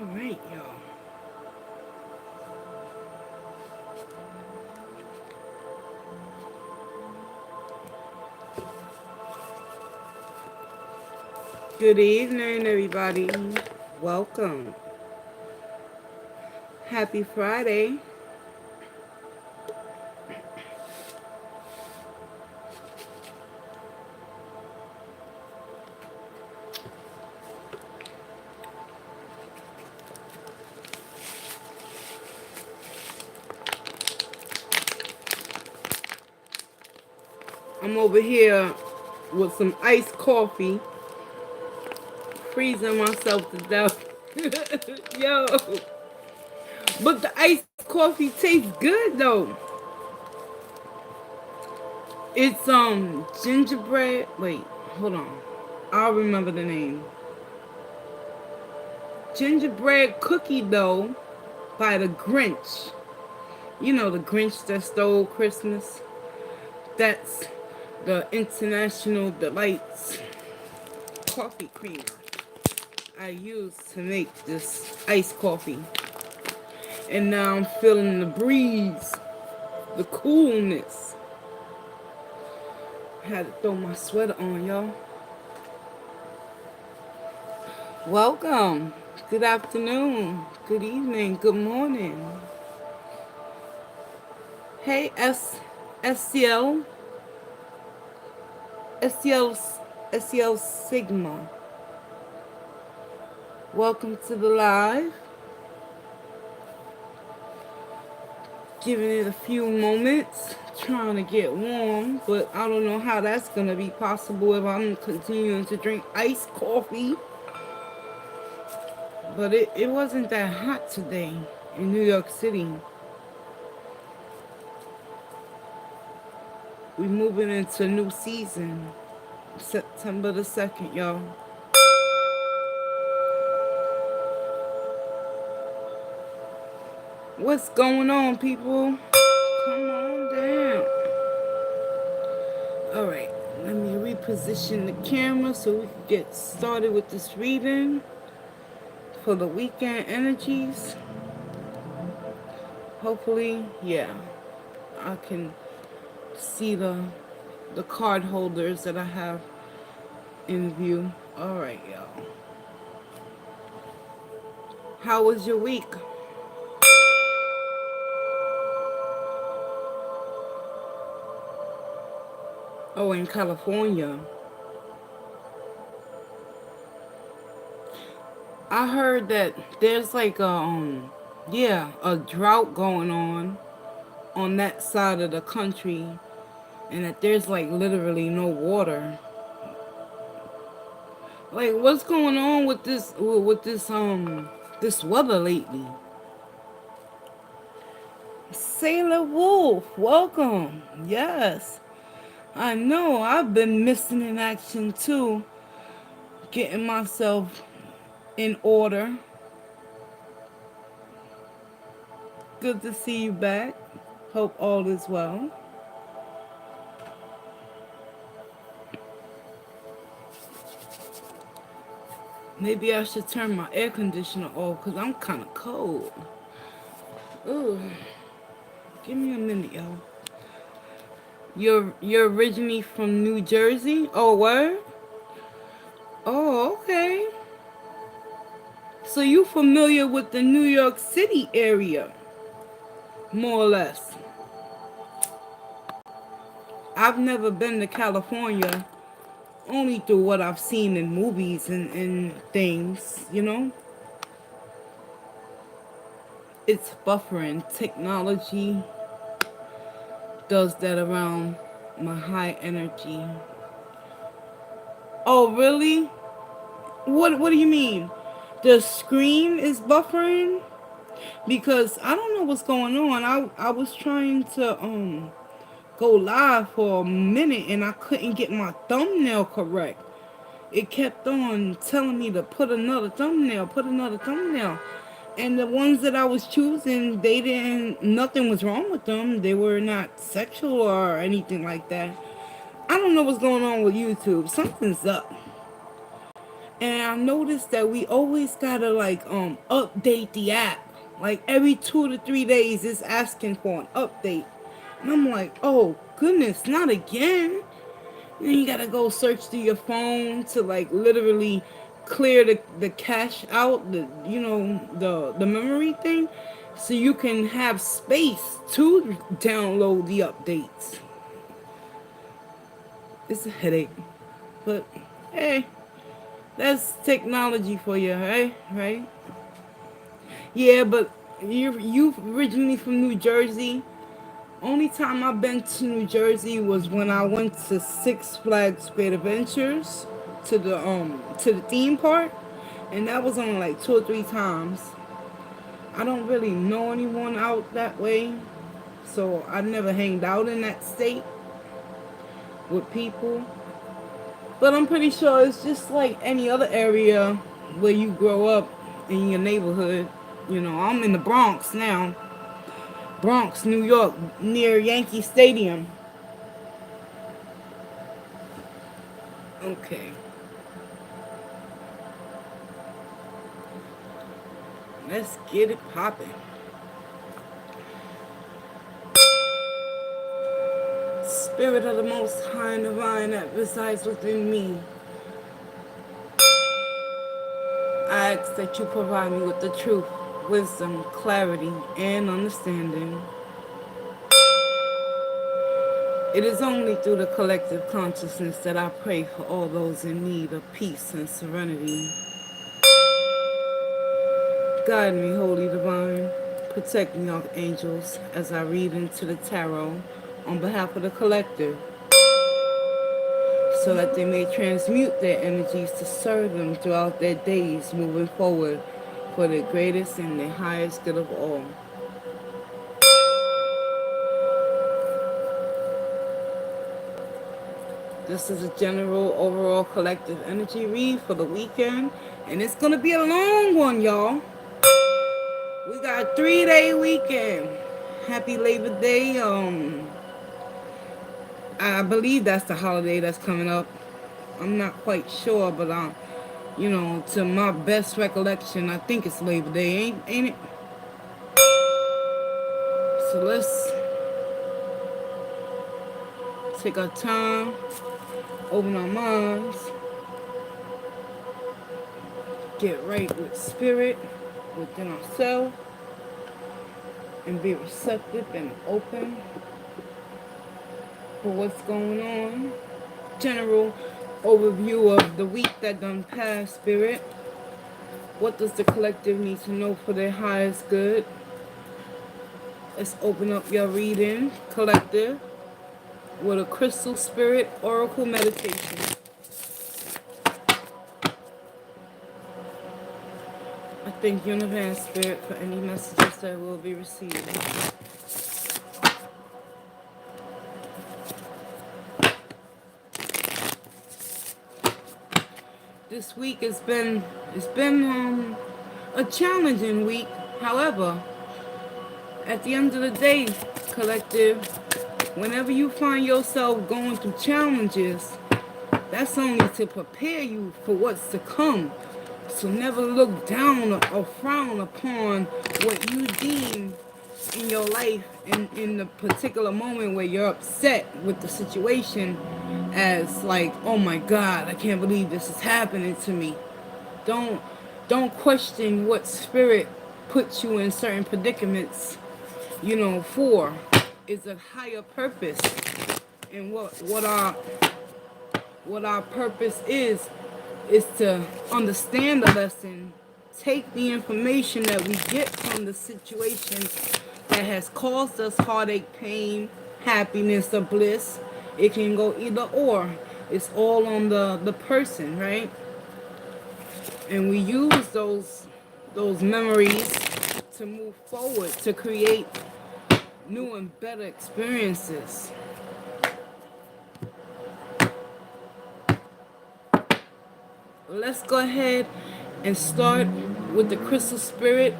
Alright, y'all. Good evening, everybody. Welcome. Happy Friday. I'm over here with some iced coffee, freezing myself to death. Yo. But the iced coffee tastes good though. It's gingerbread. Wait, hold on. I'll remember the name. Gingerbread cookie dough by the Grinch. You know the Grinch that stole Christmas? That's the International Delights coffee creamer I use to make this iced coffee. And now I'm feeling the breeze, the coolness. I had to throw my sweater on, y'all. Welcome. Good afternoon. Good evening. Good morning. Hey, SCL. SCL Sigma. Welcome to the live. Giving it a few moments. Trying to get warm. But I don't know how that's going to be possible if I'm continuing to drink iced coffee. But it wasn't that hot today in New York City. We're moving into a new season. September the 2nd, y'all. What's going on, people? Come on down. Alright, let me reposition the camera so we can get started with this reading for the weekend energies. Hopefully, yeah, I can see the card holders that I have in view. Alright, y'all. How was your week? Oh, in California. I heard that there's like a drought going on that side of the country, and that there's like literally no water. Like, what's going on with this this weather lately? Sailor Wolf, welcome. Yes. I know, I've been missing in action too. Getting myself in order. Good to see you back. Hope all is well. Maybe I should turn my air conditioner off because I'm kind of cold. Ooh. Give me a minute, y'all. You're originally from New Jersey? Oh, word? Oh, okay. So you familiar with the New York City area, more or less. I've never been to California, only through what I've seen in movies and things, you know? It's buffering. Technology does that around my high energy. Oh, really? What do you mean? The screen is buffering? Because I don't know what's going on. I was trying to go live for a minute and I couldn't get my thumbnail correct. It kept on telling me to put another thumbnail. And the ones that I was choosing, nothing was wrong with them. They were not sexual or anything like that. I don't know what's going on with YouTube. Something's up. And I noticed that we always gotta like update the app. Like every 2 to 3 days it's asking for an update. And I'm like, oh goodness, not again. And then you gotta go search through your phone to like literally clear the cache out, the memory thing, so you can have space to download the updates. It's a headache. But hey, that's technology for you, right? Right? Yeah, but you originally from New Jersey. Only time I've been to New Jersey was when I went to Six Flags Great Adventures to the theme park, and that was only like 2 or 3 times. I don't really know anyone out that way, so I never hanged out in that state with people. But I'm pretty sure it's just like any other area where you grow up in your neighborhood. I'm in the Bronx now. Bronx, New York, near Yankee Stadium. Okay, let's get it popping. Spirit of the Most High and Divine that resides within me, I ask that you provide me with the truth, wisdom, clarity, and understanding. It is only through the collective consciousness that I pray for all those in need of peace and serenity. Guide me, Holy Divine. Protect me, Archangels, as I read into the tarot on behalf of the collective, so that they may transmute their energies to serve them throughout their days moving forward for the greatest and the highest good of all. This is a general overall collective energy read for the weekend, and it's going to be a long one, y'all. We got a 3-day weekend. Happy Labor Day. I believe that's the holiday that's coming up. I'm not quite sure, but to my best recollection, I think it's Labor Day, ain't it? So let's take our time, open our minds, get right with spirit within ourselves, and be receptive and open for what's going on. General overview of the week that done passed, spirit. What does the collective need to know for their highest good? Let's open up your reading, collective, with a crystal spirit oracle meditation. I thank you in advance, spirit, for any messages that will be received. This week it's been a challenging week. However, at the end of the day, collective, whenever you find yourself going through challenges, that's only to prepare you for what's to come. So never look down or frown upon what you deem in your life in the particular moment where you're upset with the situation as like, oh my God, I can't believe this is happening to me. Don't question what spirit puts you in certain predicaments, for. It's a higher purpose. And what our purpose is to understand the lesson, take the information that we get from the situation that has caused us heartache, pain, happiness, or bliss. It can go either or. It's all on the person, right? And we use those memories to move forward, to create new and better experiences. Let's go ahead and start with the Crystal Spirit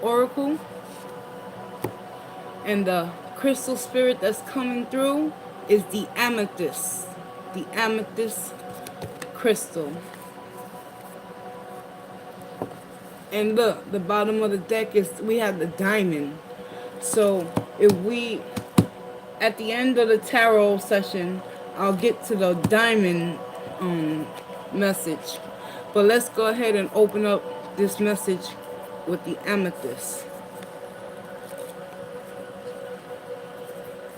Oracle. And the crystal spirit that's coming through is the amethyst. The amethyst crystal. And look, the bottom of the deck is we have the diamond. So if we, at the end of the tarot session, I'll get to the diamond um, message. But let's go ahead and open up this message with the amethyst.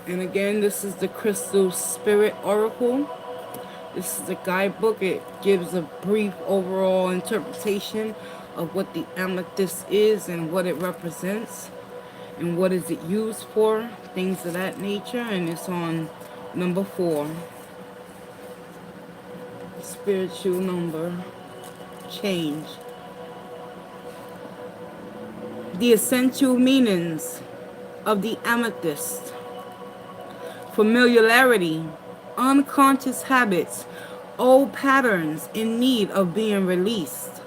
And again, this is the Crystal Spirit Oracle. This is a guidebook. It gives a brief overall interpretation of what the amethyst is and what it represents and what is it used for, things of that nature. And it's on number 4, spiritual number, change. The essential meanings of the amethyst: familiarity, unconscious habits, old patterns in need of being released.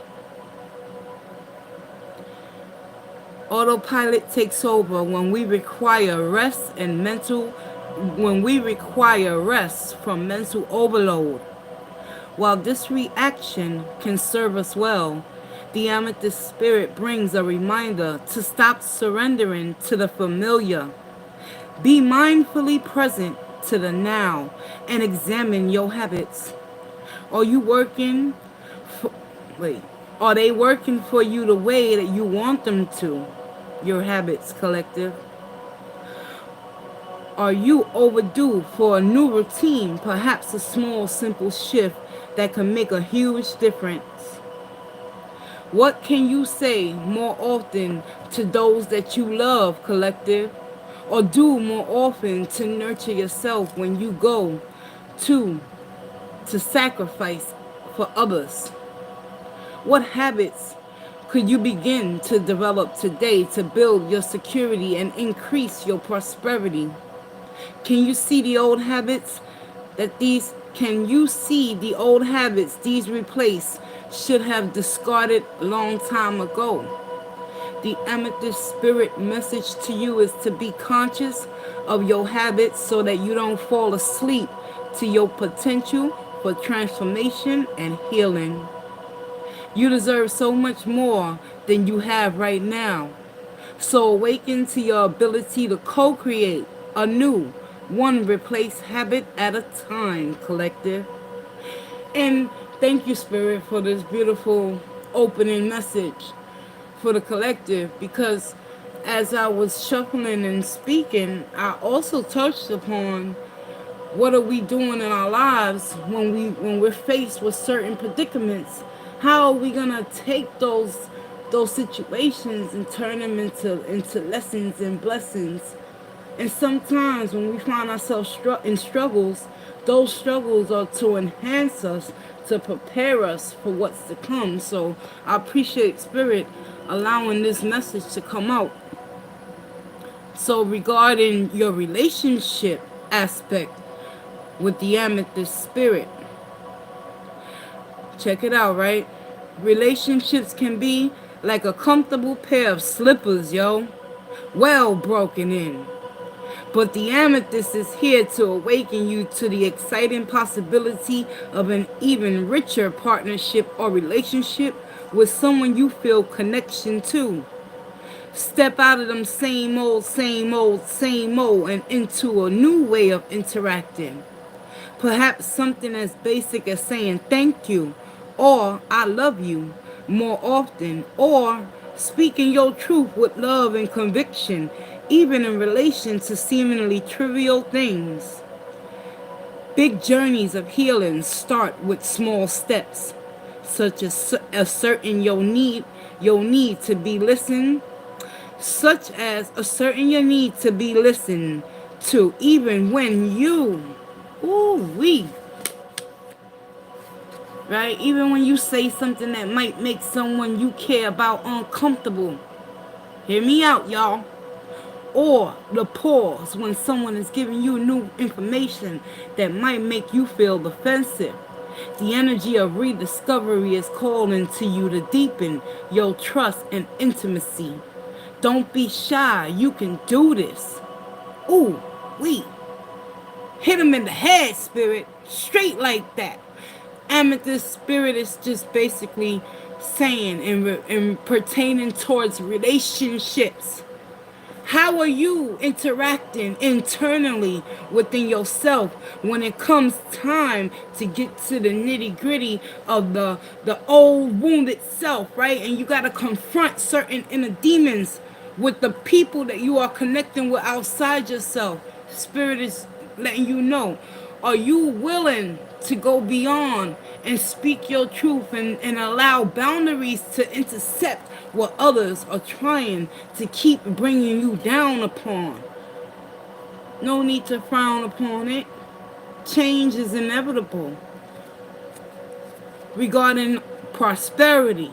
Autopilot takes over when we require rest from mental overload. While this reaction can serve us well, the amethyst spirit brings a reminder to stop surrendering to the familiar. Be mindfully present to the now and examine your habits. Are you working for, wait, are they working for you the way that you want them to? Your habits, collective. Are you overdue for a new routine, perhaps a small, simple shift that can make a huge difference? What can you say more often to those that you love, collective? Or do more often to nurture yourself when you go to sacrifice for others? What habits could you begin to develop today to build your security and increase your prosperity? Can you see the old habits these replace should have discarded long time ago? The amethyst spirit message to you is to be conscious of your habits so that you don't fall asleep to your potential for transformation and healing. You deserve so much more than you have right now. So awaken to your ability to co-create a new, one replace habit at a time, collective. And thank you, Spirit, for this beautiful opening message for the collective, because as I was shuffling and speaking, I also touched upon what are we doing in our lives when we're faced with certain predicaments. How are we gonna take those situations and turn them into lessons and blessings? And sometimes when we find ourselves in struggles, those struggles are to enhance us, to prepare us for what's to come. So I appreciate Spirit allowing this message to come out. So regarding your relationship aspect with the amethyst spirit, check it out, right? Relationships can be like a comfortable pair of slippers, yo. Well broken in. But the amethyst is here to awaken you to the exciting possibility of an even richer partnership or relationship with someone you feel connection to. Step out of them same old, and into a new way of interacting. Perhaps something as basic as saying thank you or I love you more often, or speaking your truth with love and conviction, even in relation to seemingly trivial things. Big journeys of healing start with small steps, such as asserting your need to be listened, to, even when you, right? Even when you say something that might make someone you care about uncomfortable. Hear me out, y'all. Or the pause when someone is giving you new information that might make you feel defensive. The energy of rediscovery is calling to you to deepen your trust and intimacy. Don't be shy. You can do this. Ooh, wee. Hit him in the head, Spirit. Straight like that. Amethyst spirit is just basically saying in pertaining towards relationships. How are you interacting internally within yourself when it comes time to get to the nitty gritty of the old wounded self, right? And you got to confront certain inner demons with the people that you are connecting with outside yourself. Spirit is letting you know. Are you willing to go beyond and speak your truth and allow boundaries to intercept what others are trying to keep bringing you down upon? No need to frown upon it. Change is inevitable. Regarding prosperity,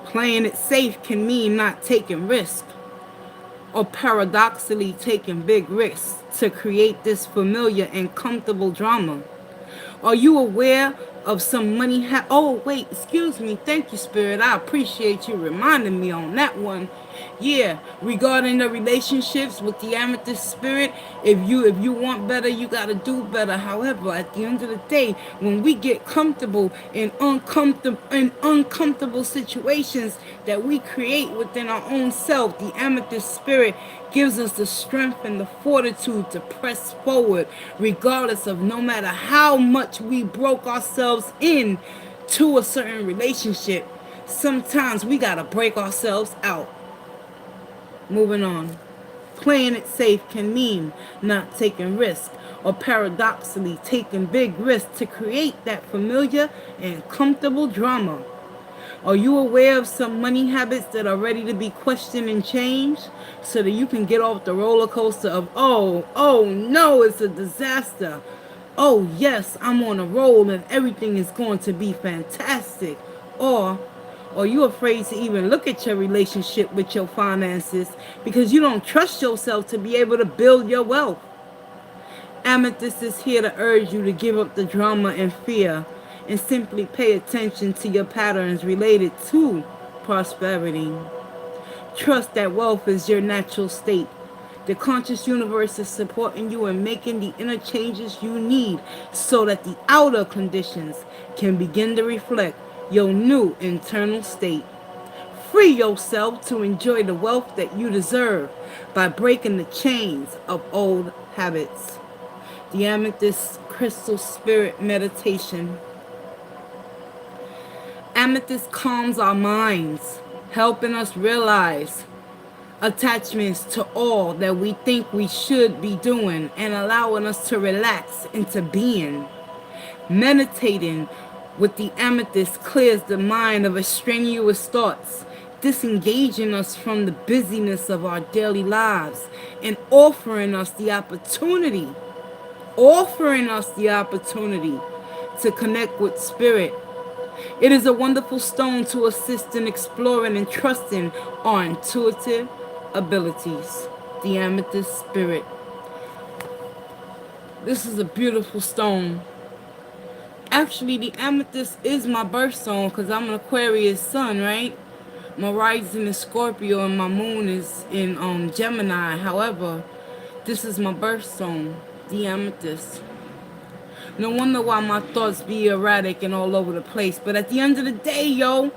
playing it safe can mean not taking risks, or paradoxically taking big risks to create this familiar and comfortable drama. Are you aware of some money? Oh, wait, excuse me. Thank you, Spirit. I appreciate you reminding me on that one. Yeah, regarding the relationships with the amethyst spirit, if you want better, you gotta do better. However, at the end of the day, when we get comfortable in uncomfortable situations that we create within our own self, the amethyst spirit gives us the strength and the fortitude to press forward, regardless of no matter how much we broke ourselves in to a certain relationship. Sometimes we gotta break ourselves out. Moving on. Playing it safe can mean not taking risks, or paradoxically taking big risks to create that familiar and comfortable drama. Are you aware of some money habits that are ready to be questioned and changed so that you can get off the roller coaster of, oh no, it's a disaster. Oh yes, I'm on a roll and everything is going to be fantastic. Or are you afraid to even look at your relationship with your finances because you don't trust yourself to be able to build your wealth? Amethyst is here to urge you to give up the drama and fear and simply pay attention to your patterns related to prosperity. Trust that wealth is your natural state. The conscious universe is supporting you in making the inner changes you need so that the outer conditions can begin to reflect your new internal state. Free yourself to enjoy the wealth that you deserve by breaking the chains of old habits. The Amethyst Crystal Spirit Meditation. Amethyst calms our minds, helping us realize attachments to all that we think we should be doing and allowing us to relax into being. Meditating with the amethyst clears the mind of extraneous thoughts, disengaging us from the busyness of our daily lives and offering us the opportunity to connect with spirit. It is a wonderful stone to assist in exploring and trusting our intuitive abilities. The amethyst spirit. This is a beautiful stone. Actually, the amethyst is my birthstone because I'm an Aquarius sun, right? My rising is Scorpio and my moon is in Gemini. However, this is my birthstone, the amethyst. No wonder why my thoughts be erratic and all over the place. But at the end of the day, yo,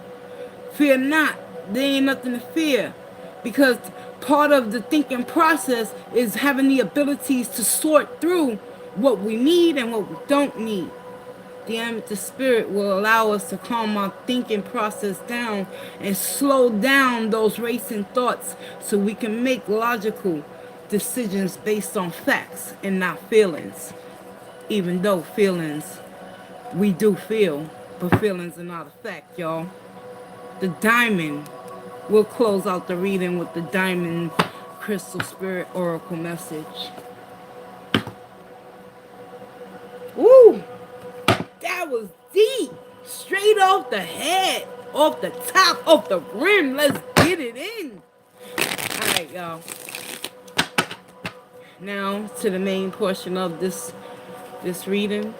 fear not. There ain't nothing to fear. Because part of the thinking process is having the abilities to sort through what we need and what we don't need. The amethyst spirit will allow us to calm our thinking process down and slow down those racing thoughts so we can make logical decisions based on facts and not feelings. Even though feelings, we do feel, but feelings are not a fact, y'all. The diamond, we'll close out the reading with the diamond crystal spirit oracle message. Woo! That was deep. Straight off the head, off the top, off the rim. Let's get it in. Alright, y'all. Now to the main portion of this reading.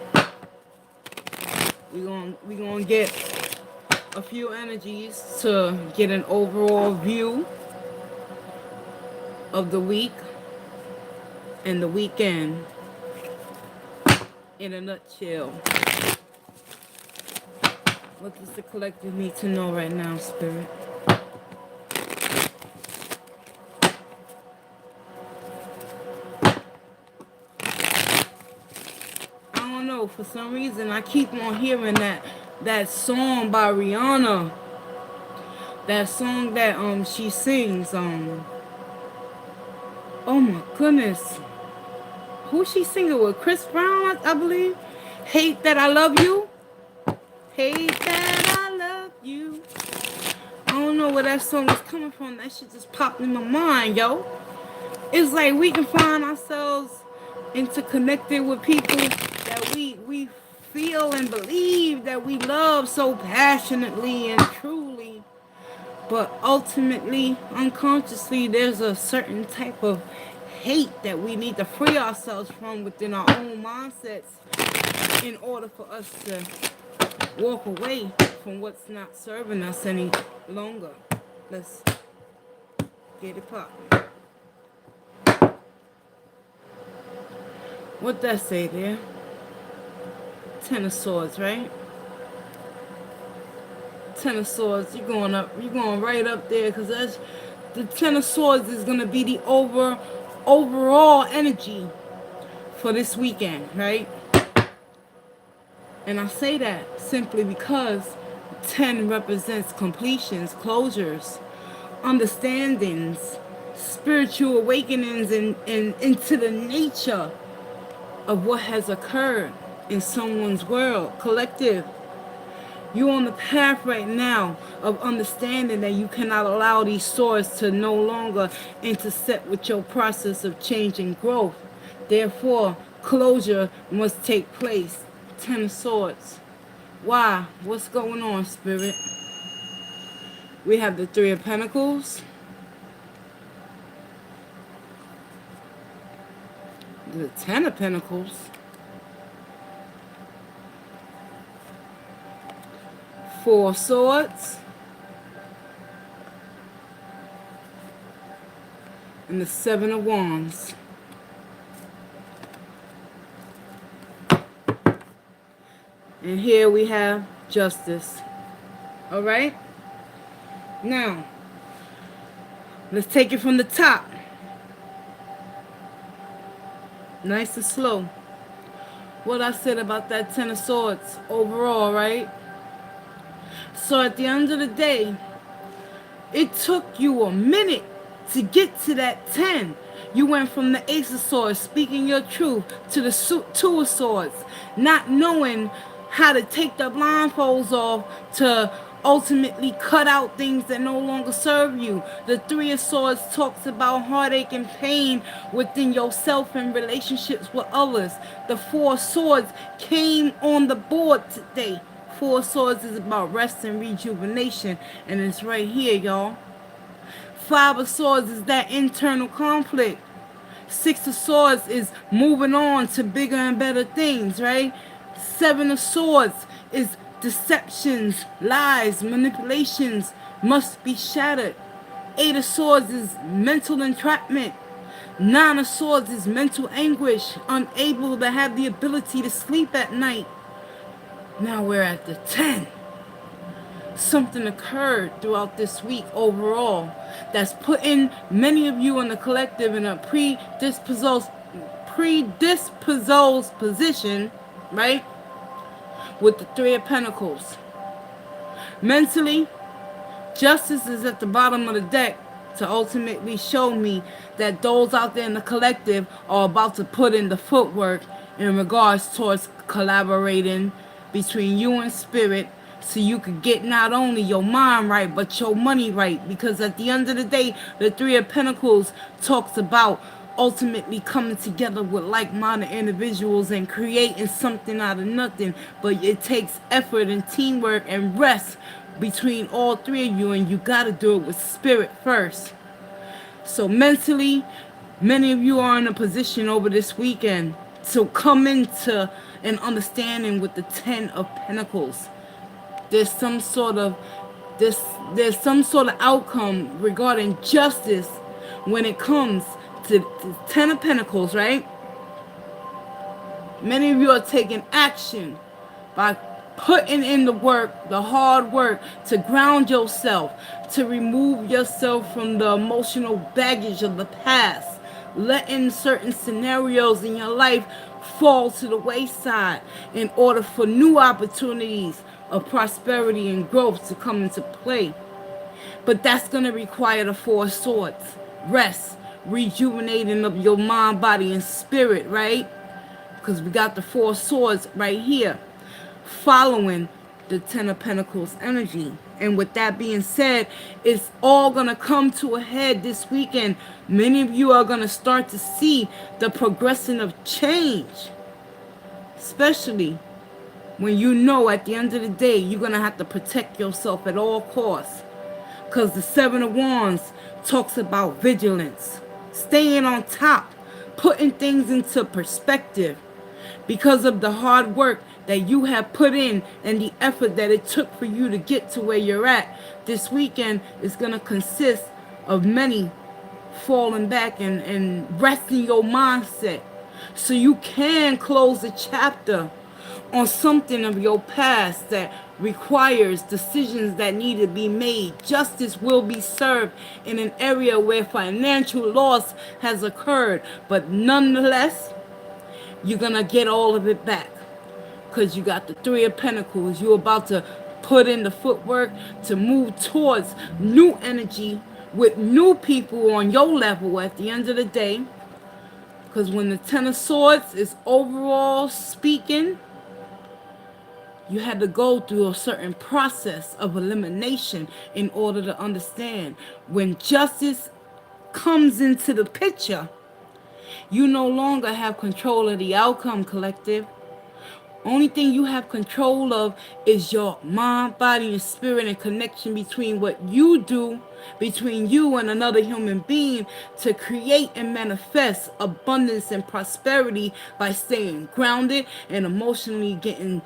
We're gonna get a few energies to get an overall view of the week and the weekend in a nutshell. What does the collective need to know right now, Spirit? I don't know. For some reason, I keep on hearing that song by Rihanna. That song that she sings. Oh my goodness, who she singing with? Chris Brown, I believe. Hate that I love you. Hate that I love you. I don't know where that song is coming from. That shit just popped in my mind, yo. It's like we can find ourselves interconnected with people that we feel and believe that we love so passionately and truly. But ultimately, unconsciously, there's a certain type of hate that we need to free ourselves from within our own mindsets in order for us to walk away from what's not serving us any longer. Let's get it poppin'. What that say there? Ten of Swords, right? Ten of Swords, you're going right up there, because that's the Ten of Swords is gonna be the overall energy for this weekend, right? And I say that simply because 10 represents completions, closures, understandings, spiritual awakenings, and into the nature of what has occurred in someone's world, collective. You're on the path right now of understanding that you cannot allow these swords to no longer intersect with your process of change and growth. Therefore, closure must take place. Ten of Swords. Why? What's going on, Spirit? We have the Three of Pentacles, the Ten of Pentacles, Four of Swords, and the Seven of Wands. And here we have Justice. Alright? Now, let's take it from the top. Nice and slow. What I said about that Ten of Swords overall, right? So at the end of the day, it took you a minute to get to that 10. You went from the Ace of Swords, speaking your truth, to the Two of Swords, not knowing how to take the blindfolds off to ultimately cut out things that no longer serve you. The Three of Swords talks about heartache and pain within yourself and relationships with others. The Four of Swords came on the board today. Four of Swords is about rest and rejuvenation, and it's right here, y'all. Five of Swords is that internal conflict. Six of Swords is moving on to bigger and better things, right? Seven of Swords is deceptions, lies, manipulations must be shattered. Eight of Swords is mental entrapment. Nine of Swords is mental anguish, unable to have the ability to sleep at night. Now we're at the 10. Something occurred throughout this week overall that's putting many of you in the collective in a predisposed position, right? With the Three of Pentacles. Mentally, Justice is at the bottom of the deck to ultimately show me that those out there in the collective are about to put in the footwork in regards towards collaborating between you and Spirit, so you could get not only your mind right, but your money right. Because at the end of the day, the Three of Pentacles talks about ultimately coming together with like-minded individuals and creating something out of nothing. But it takes effort and teamwork and rest between all three of you, and you got to do it with Spirit first. So mentally, many of you are in a position over this weekend to come into an understanding with the Ten of Pentacles. There's some sort of outcome regarding justice when it comes to the Ten of Pentacles, right? Many of you are taking action by putting in the work, the hard work to ground yourself, to remove yourself from the emotional baggage of the past, letting certain scenarios in your life fall to the wayside in order for new opportunities of prosperity and growth to come into play. But that's going to require the Four of Swords: rest, rejuvenating of your mind, body, and spirit, right? Because we got the Four of Swords right here, following the Ten of Pentacles energy. And with that being said, it's all going to come to a head this weekend. Many of you are going to start to see the progression of change, especially when you know at the end of the day you're going to have to protect yourself at all costs. Because the Seven of Wands talks about vigilance, staying on top, putting things into perspective, because of the hard work that you have put in and the effort that it took for you to get to where you're at. This weekend is going to consist of many falling back and resting your mindset so you can close the chapter on something of your past that requires decisions that need to be made. Justice will be served in an area where financial loss has occurred, but nonetheless, you're going to get all of it back because you got the Three of Pentacles. You're about to put in the footwork to move towards new energy with new people on your level at the end of the day. Because when the Ten of Swords is overall speaking, you had to go through a certain process of elimination in order to understand. When justice comes into the picture, you no longer have control of the outcome, collective. Only thing you have control of is your mind, body, and spirit, and connection between what you do, between you and another human being, to create and manifest abundance and prosperity by staying grounded and emotionally getting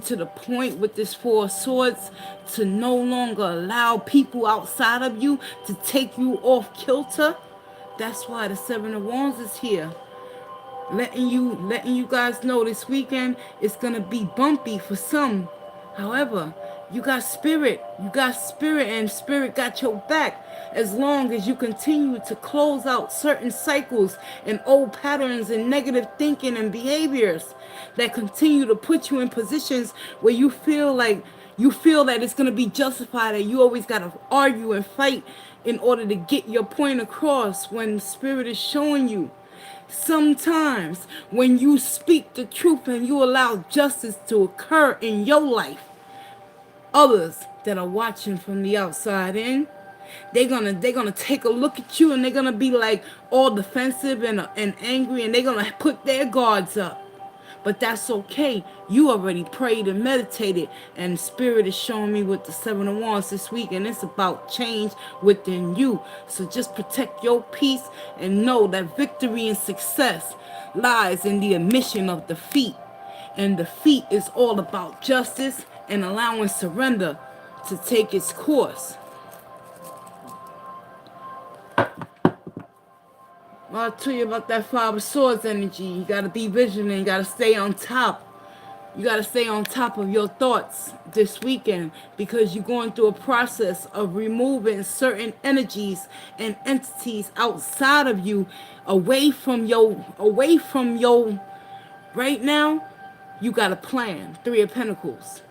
to the point with this Four of Swords to no longer allow people outside of you to take you off kilter. That's why the Seven of Wands is here. Letting you guys know this weekend it's gonna be bumpy for some. However, you got spirit. You got spirit, and spirit got your back as long as you continue to close out certain cycles and old patterns and negative thinking and behaviors that continue to put you in positions where you feel that it's gonna be justified, that you always gotta argue and fight in order to get your point across, when spirit is showing you sometimes when you speak the truth and you allow justice to occur in your life, others that are watching from the outside in, they're gonna take a look at you and they're gonna be like all defensive and angry, and they're gonna put their guards up. But that's okay. You already prayed and meditated, and Spirit is showing me with the Seven of Wands this week, and it's about change within you. So just protect your peace and know that victory and success lies in the admission of defeat. And defeat is all about justice and allowing surrender to take its course. I'll tell you about that Five of Swords energy. You gotta be vigilant. You gotta stay on top. You got to stay on top of your thoughts this weekend, because you're going through a process of removing certain energies and entities outside of you, away from your right now. You got a plan. Three of Pentacles.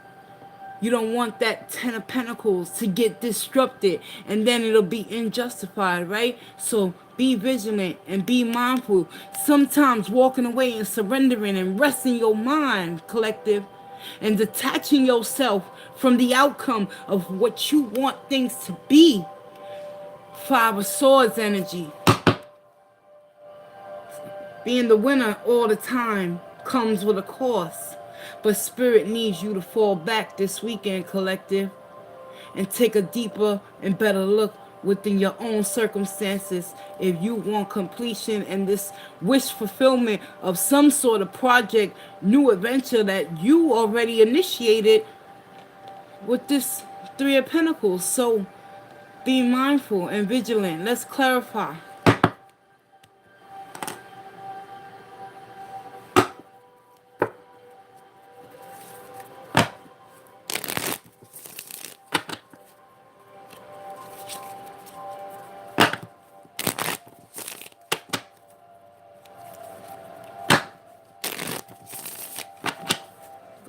You don't want that Ten of Pentacles to get disrupted and then it'll be unjustified, right? So be vigilant and be mindful. Sometimes walking away and surrendering and resting your mind, collective, and detaching yourself from the outcome of what you want things to be. Five of Swords energy. Being the winner all the time comes with a cost. But spirit needs you to fall back this weekend, collective, and take a deeper and better look within your own circumstances if you want completion and this wish fulfillment of some sort of project, new adventure that you already initiated with this Three of Pentacles. So be mindful and vigilant. Let's clarify.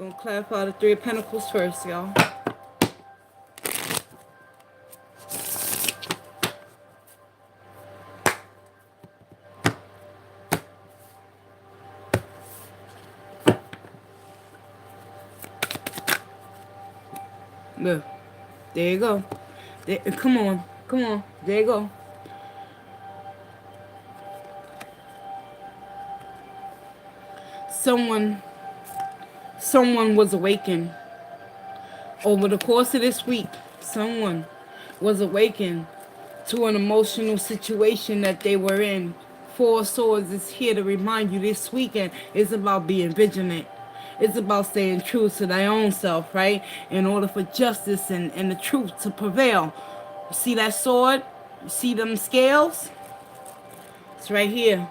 Gonna clarify the Three of Pentacles first, y'all. Look, there you go. There, come on, come on. There you go. Someone was awakened over the course of this week. Someone was awakened to an emotional situation that they were in. Four of Swords is here to remind you this weekend is about being vigilant. It's about staying true to thy own self, right? In order for justice and the truth to prevail. You see that sword? You see them scales? It's right here.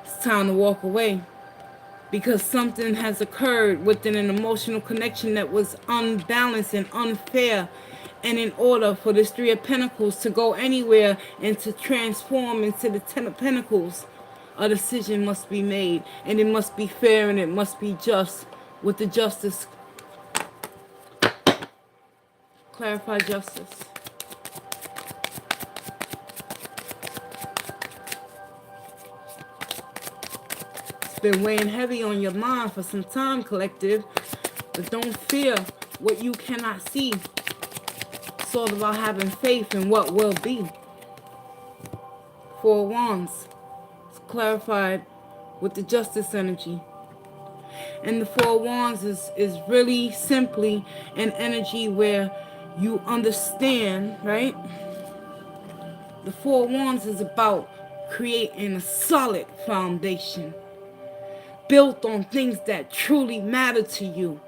It's time to walk away. Because something has occurred within an emotional connection that was unbalanced and unfair. And in order for this Three of Pentacles to go anywhere and to transform into the Ten of Pentacles, a decision must be made. And it must be fair and it must be just. With the justice, clarify justice. Been weighing heavy on your mind for some time, collective, but don't fear what you cannot see. It's all about having faith in what will be. Four of Wands. It's clarified with the justice energy. And the Four of Wands is really simply an energy where you understand, right? The Four of Wands is about creating a solid foundation built on things that truly matter to you.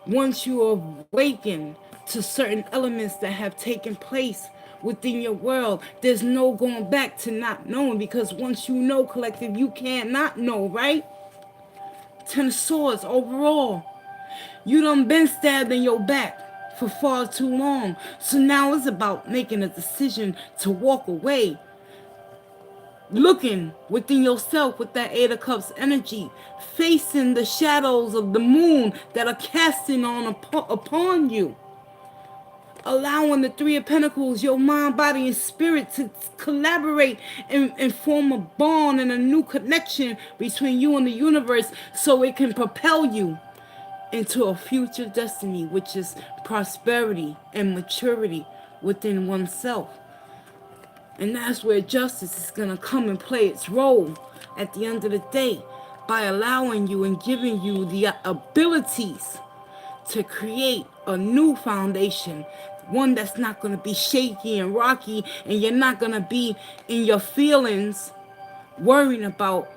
Once you awaken to certain elements that have taken place within your world, there's no going back to not knowing, because once you know, collective, you can't not know, right? Ten of Swords overall. You done been stabbed in your back for far too long. So now it's about making a decision to walk away. Looking within yourself with that Eight of Cups energy, facing the shadows of the moon that are casting upon you, allowing the Three of Pentacles, your mind, body, and spirit to collaborate and form a bond and a new connection between you and the universe, so it can propel you into a future destiny, which is prosperity and maturity within oneself. And that's where justice is going to come and play its role at the end of the day, by allowing you and giving you the abilities to create a new foundation, one that's not going to be shaky and rocky, and you're not going to be in your feelings worrying about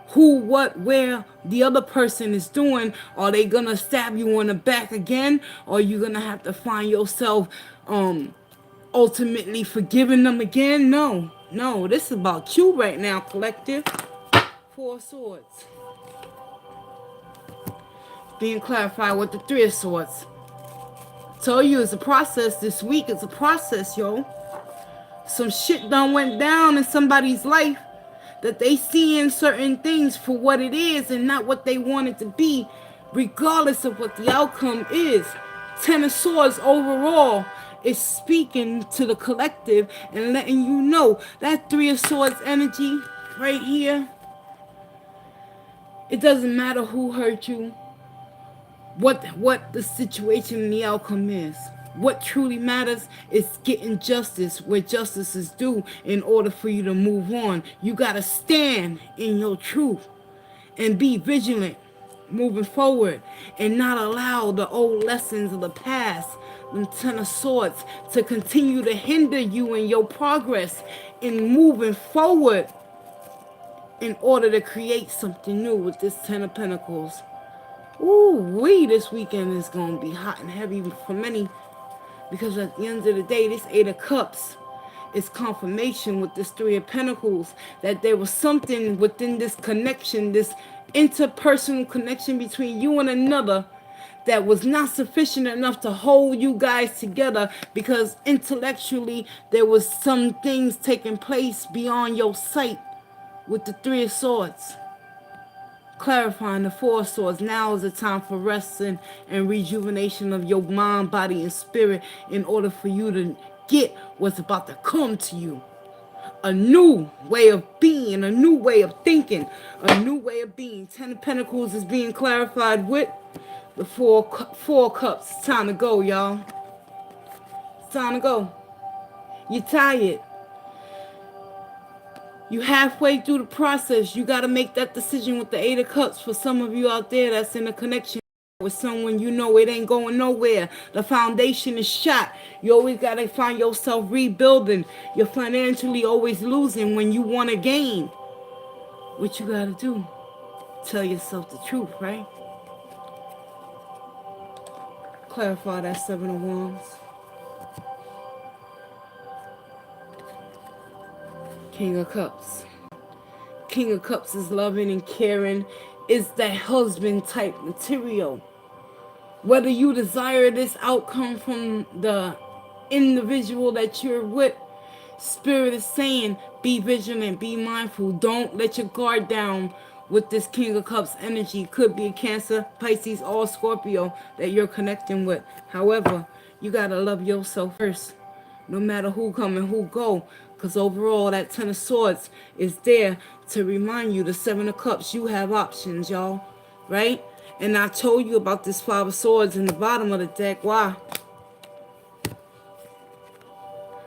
who, what, where the other person is doing. Are they going to stab you on the back again? Or are you going to have to find yourself ultimately forgiving them again? No, this is about you right now, collective. Four of Swords being clarified with the Three of Swords. Told you it's a process this week. It's a process, yo. Some shit done went down in somebody's life that they see in certain things for what it is and not what they want it to be, regardless of what the outcome is. Ten of Swords overall is speaking to the collective and letting you know that Three of Swords energy right here, it doesn't matter who hurt you, what the situation and the outcome is. What truly matters is getting justice where justice is due in order for you to move on. You got to stand in your truth and be vigilant moving forward, and not allow the old lessons of the past, the Ten of Swords, to continue to hinder you in your progress in moving forward in order to create something new with this Ten of Pentacles. Ooh, this weekend is going to be hot and heavy for many, because at the end of the day, this Eight of Cups is confirmation with this Three of Pentacles that there was something within this connection, this interpersonal connection between you and another, that was not sufficient enough to hold you guys together, because intellectually there was some things taking place beyond your sight with the Three of Swords. clarifying the four swords. Now is the time for resting and rejuvenation of your mind, body, and spirit in order for you to get what's about to come to you. A new way of being, a new way of thinking, a new way of being. Ten of Pentacles is being clarified with the four cups. It's time to go, y'all. It's time to go. You're tired. You halfway through the process. You got to make that decision with the Eight of Cups. For some of you out there that's in a connection with someone, you know it ain't going nowhere. The foundation is shot. You always got to find yourself rebuilding. You're financially always losing when you want to gain. What you got to do? Tell yourself the truth, right? Clarify that Seven of Wands. King of Cups. King of Cups is loving and caring. Is that husband type material. Whether you desire this outcome from the individual that you're with, Spirit is saying, be vigilant, be mindful. Don't let your guard down with this King of Cups energy. Could be a Cancer, Pisces, or Scorpio that you're connecting with. However, you got to love yourself first. No matter who come and who go. Because overall, that Ten of Swords is there to remind you, the Seven of Cups, you have options, y'all. Right? And I told you about this Five of Swords in the bottom of the deck. Why?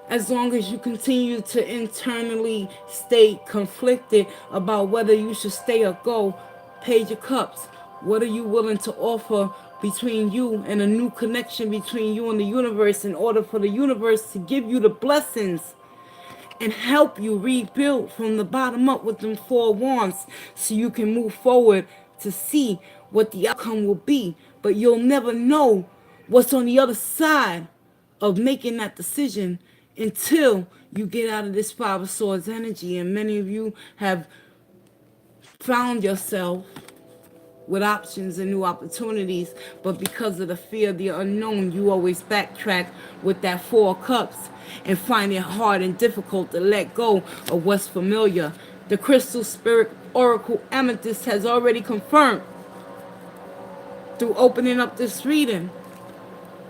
As long as you continue to internally stay conflicted about whether you should stay or go, Page of Cups, what are you willing to offer between you and a new connection between you and the universe in order for the universe to give you the blessings and help you rebuild from the bottom up with them Four Wands so you can move forward to see what the outcome will be. But you'll never know what's on the other side of making that decision until you get out of this Five of Swords energy. And many of you have found yourself with options and new opportunities, but because of the fear of the unknown, you always backtrack with that Four of Cups and find it hard and difficult to let go of what's familiar. The Crystal Spirit Oracle Amethyst has already confirmed through opening up this reading,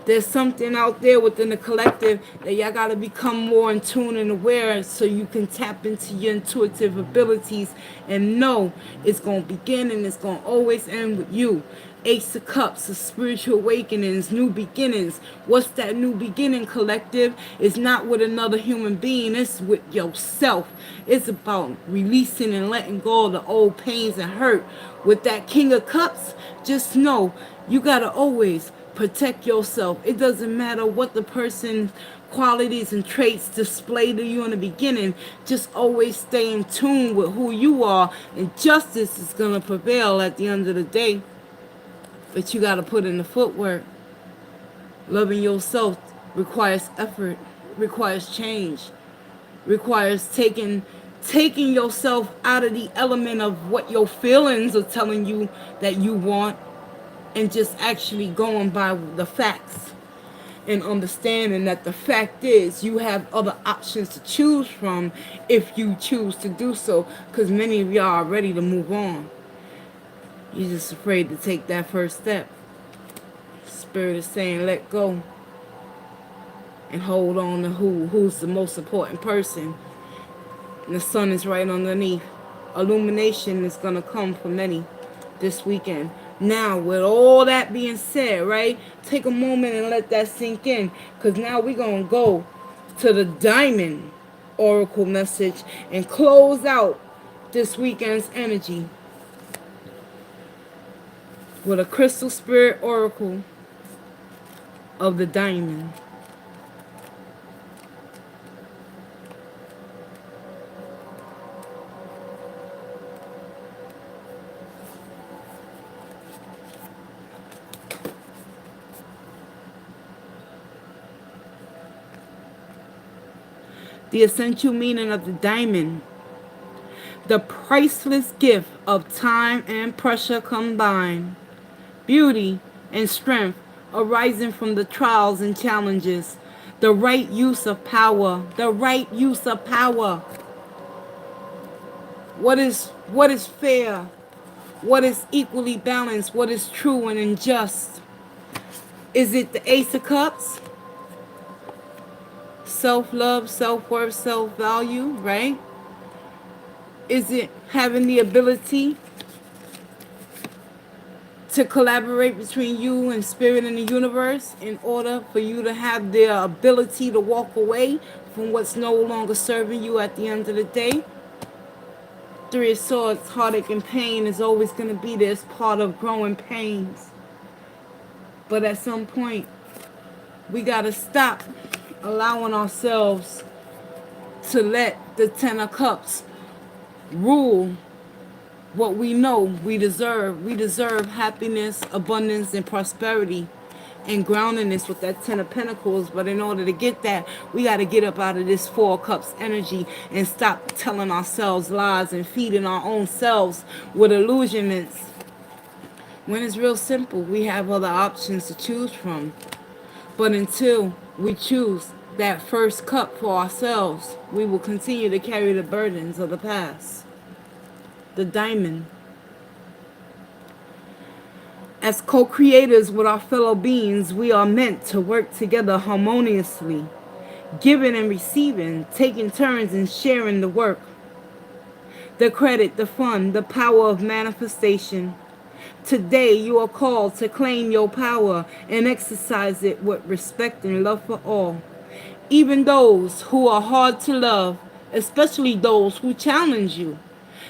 there's something out there within the collective that y'all got to become more in tune and aware so you can tap into your intuitive abilities and know it's going to begin and it's going to always end with you. Ace of Cups, the spiritual awakenings, new beginnings. What's that new beginning, collective? It's not with another human being. It's with yourself. It's about releasing and letting go of the old pains and hurt. With that King of Cups, just know you got to always protect yourself. It doesn't matter what the person's qualities and traits display to you in the beginning. Just always stay in tune with who you are, and justice is going to prevail at the end of the day. But you got to put in the footwork. Loving yourself requires effort, requires change, requires taking yourself out of the element of what your feelings are telling you that you want, and just actually going by the facts and understanding that the fact is you have other options to choose from if you choose to do so, because many of y'all are ready to move on. You're just afraid to take that first step. Spirit is saying let go and hold on to who's the most important person. And the sun is right underneath. Illumination is going to come for many this weekend. Now, with all that being said, right, take a moment and let that sink in, because now we're going to go to the Diamond Oracle message and close out this weekend's energy with a Crystal Spirit Oracle of the Diamond. The essential meaning of the diamond. The priceless gift of time and pressure combined. Beauty and strength arising from the trials and challenges. The right use of power. The right use of power. What is fair? What is equally balanced? What is true and unjust? Is it the Ace of Cups? Self-love, self-worth, self-value, right? Is it having the ability to collaborate between you and spirit and the universe in order for you to have the ability to walk away from what's no longer serving you at the end of the day? Three of Swords, heartache and pain is always going to be there as part of growing pains. But at some point, we got to stop allowing ourselves to let the Ten of Cups rule what we know we deserve. We deserve happiness, abundance, and prosperity and groundedness with that Ten of Pentacles. But in order to get that, we got to get up out of this Four of Cups energy and stop telling ourselves lies and feeding our own selves with illusionments. When it's real simple, we have other options to choose from. But until we choose that first cup for ourselves, we will continue to carry the burdens of the past. The Diamond. As co-creators with our fellow beings, we are meant to work together harmoniously, giving and receiving, taking turns and sharing the work, the credit, the fun, the power of manifestation. Today you are called to claim your power and exercise it with respect and love for all. Even those who are hard to love, especially those who challenge you.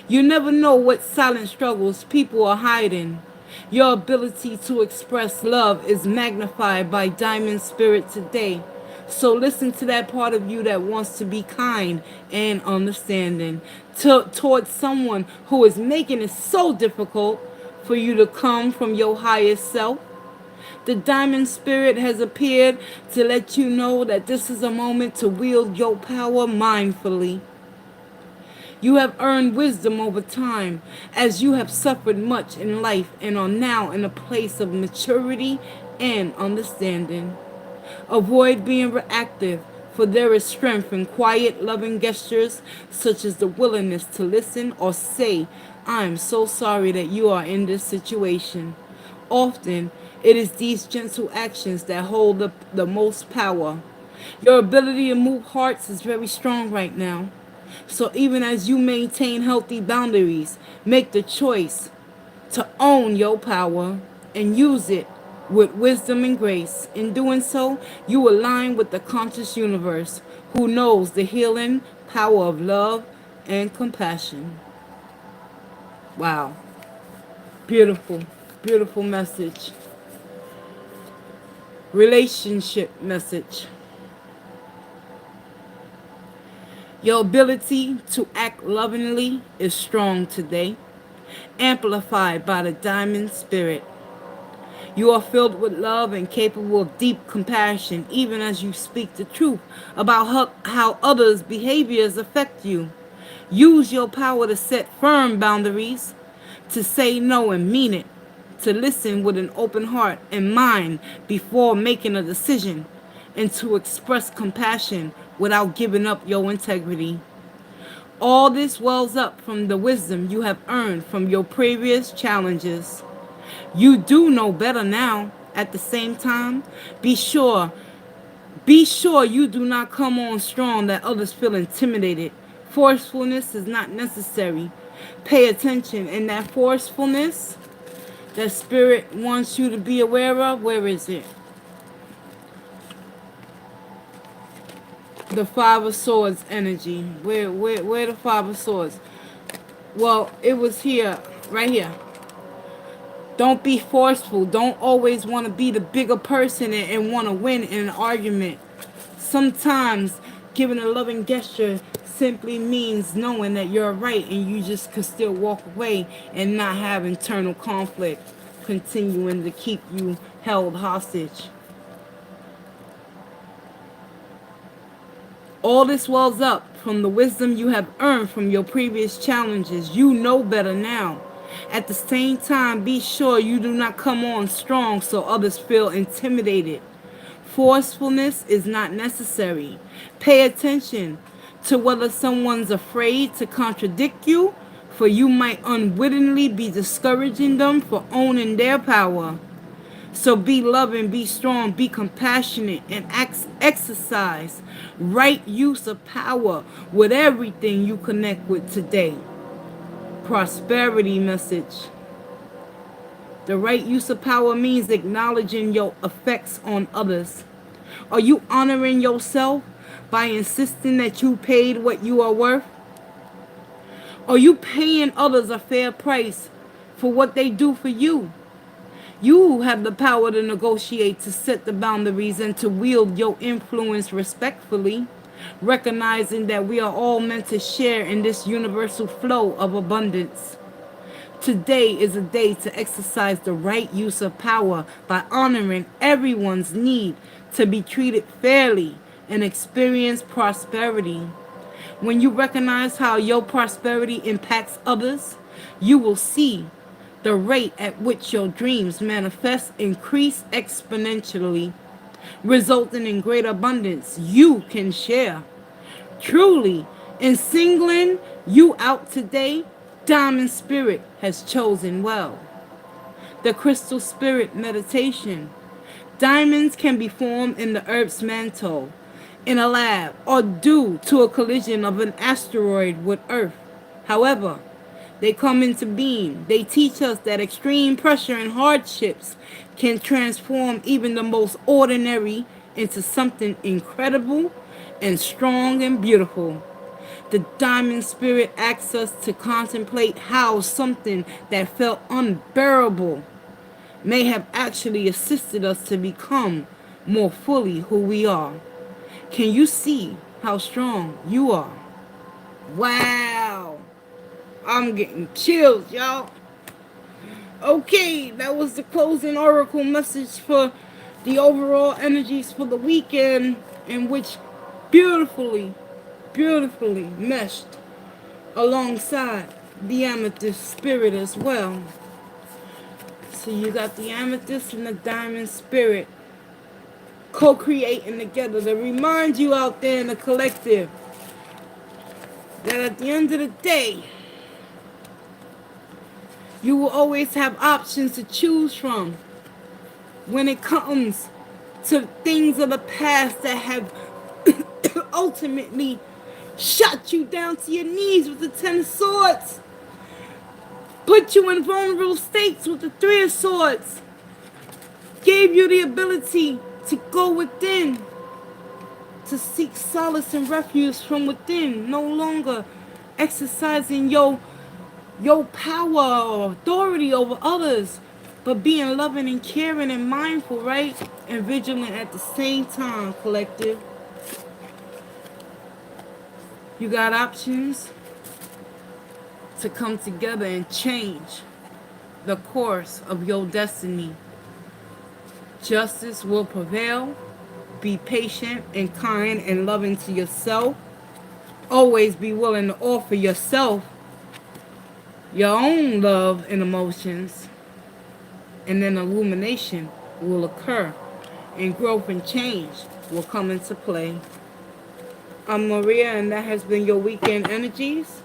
You never know what silent struggles people are hiding. Your ability to express love is magnified by Diamond Spirit today. So listen to that part of you that wants to be kind and understanding towards someone who is making it so difficult for you to come from your highest self. The Diamond Spirit has appeared to let you know that this is a moment to wield your power mindfully. You have earned wisdom over time as you have suffered much in life and are now in a place of maturity and understanding. Avoid being reactive, for there is strength in quiet, loving gestures such as the willingness to listen or say, "I am so sorry that you are in this situation." Often, it is these gentle actions that hold the most power. Your ability to move hearts is very strong right now. So even as you maintain healthy boundaries, make the choice to own your power and use it with wisdom and grace. In doing so, you align with the conscious universe who knows the healing power of love and compassion. Wow. Beautiful, beautiful message. Relationship message. Your ability to act lovingly is strong today, amplified by the Diamond Spirit. You are filled with love and capable of deep compassion, even as you speak the truth about how others' behaviors affect you. Use your power to set firm boundaries, to say no and mean it, to listen with an open heart and mind before making a decision, and to express compassion without giving up your integrity. All this wells up from the wisdom you have earned from your previous challenges. You do know better now. At the same time, be sure you do not come on strong that others feel intimidated. Forcefulness is not necessary. Pay attention, and that forcefulness that spirit wants you to be aware of, where is it? The Five of Swords energy. Where the Five of Swords? Well, it was here, right here. Don't be forceful. Don't always want to be the bigger person and want to win in an argument. Sometimes giving a loving gesture simply means knowing that you're right and you just could still walk away and not have internal conflict continuing to keep you held hostage. All this wells up from the wisdom you have earned from your previous challenges. You know better now. At the same time, be sure you do not come on strong so others feel intimidated. Forcefulness is not necessary. Pay attention to whether someone's afraid to contradict you for you might unwittingly be discouraging them for owning their power. So be loving, be strong, be compassionate, and exercise right use of power with everything you connect with today. Prosperity message. The right use of power means acknowledging your effects on others. Are you honoring yourself by insisting that you paid what you are worth? Are you paying others a fair price for what they do for you? You have the power to negotiate, to set the boundaries, and to wield your influence respectfully, recognizing that we are all meant to share in this universal flow of abundance. Today is a day to exercise the right use of power by honoring everyone's need to be treated fairly and experience prosperity. When you recognize how your prosperity impacts others, you will see the rate at which your dreams manifest increase exponentially, resulting in great abundance you can share. Truly, in singling you out today, Diamond Spirit has chosen well. The Crystal Spirit Meditation. Diamonds can be formed in the Earth's mantle, in a lab, or due to a collision of an asteroid with Earth. However, they come into being. They teach us that extreme pressure and hardships can transform even the most ordinary into something incredible and strong and beautiful. The diamond spirit asks us to contemplate how something that felt unbearable may have actually assisted us to become more fully who we are. Can you see how strong you are? Wow. I'm getting chills, y'all. Okay, that was the closing oracle message for the overall energies for the weekend, in which beautifully, beautifully meshed alongside the amethyst spirit as well. So you got the amethyst and the diamond spirit co-creating together to remind you out there in the collective that at the end of the day, you will always have options to choose from when it comes to things of the past that have ultimately shot you down to your knees with the Ten of Swords, put you in vulnerable states with the Three of Swords, gave you the ability to go within, to seek solace and refuge from within, no longer exercising your power or authority over others, but being loving and caring and mindful, right? And vigilant at the same time, collective. You got options to come together and change the course of your destiny. Justice will prevail. Be patient and kind and loving to yourself. Always be willing to offer yourself your own love and emotions, and then illumination will occur and growth and change will come into play. I'm Maria, and that has been your weekend energies.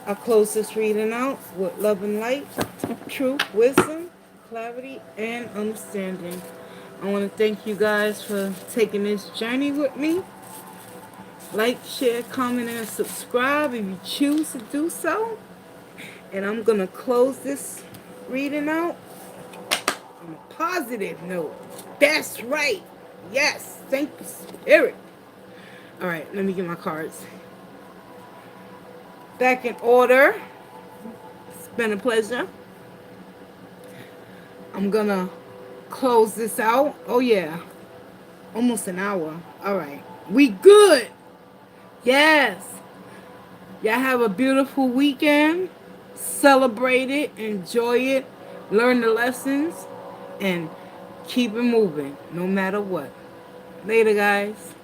I close this reading out with love and light, truth, wisdom, clarity, and understanding. I want to thank you guys for taking this journey with me. Like, share, comment, and subscribe if you choose to do so. And I'm going to close this reading out on a positive note. That's right. Yes. Thank you, Spirit. All right. Let me get my cards back in order. It's been a pleasure. I'm going to close this out. Oh, yeah. Almost an hour. All right. We good. Yes. Y'all have a beautiful weekend. Celebrate it. Enjoy it. Learn the lessons. And keep it moving no matter what. Later, guys.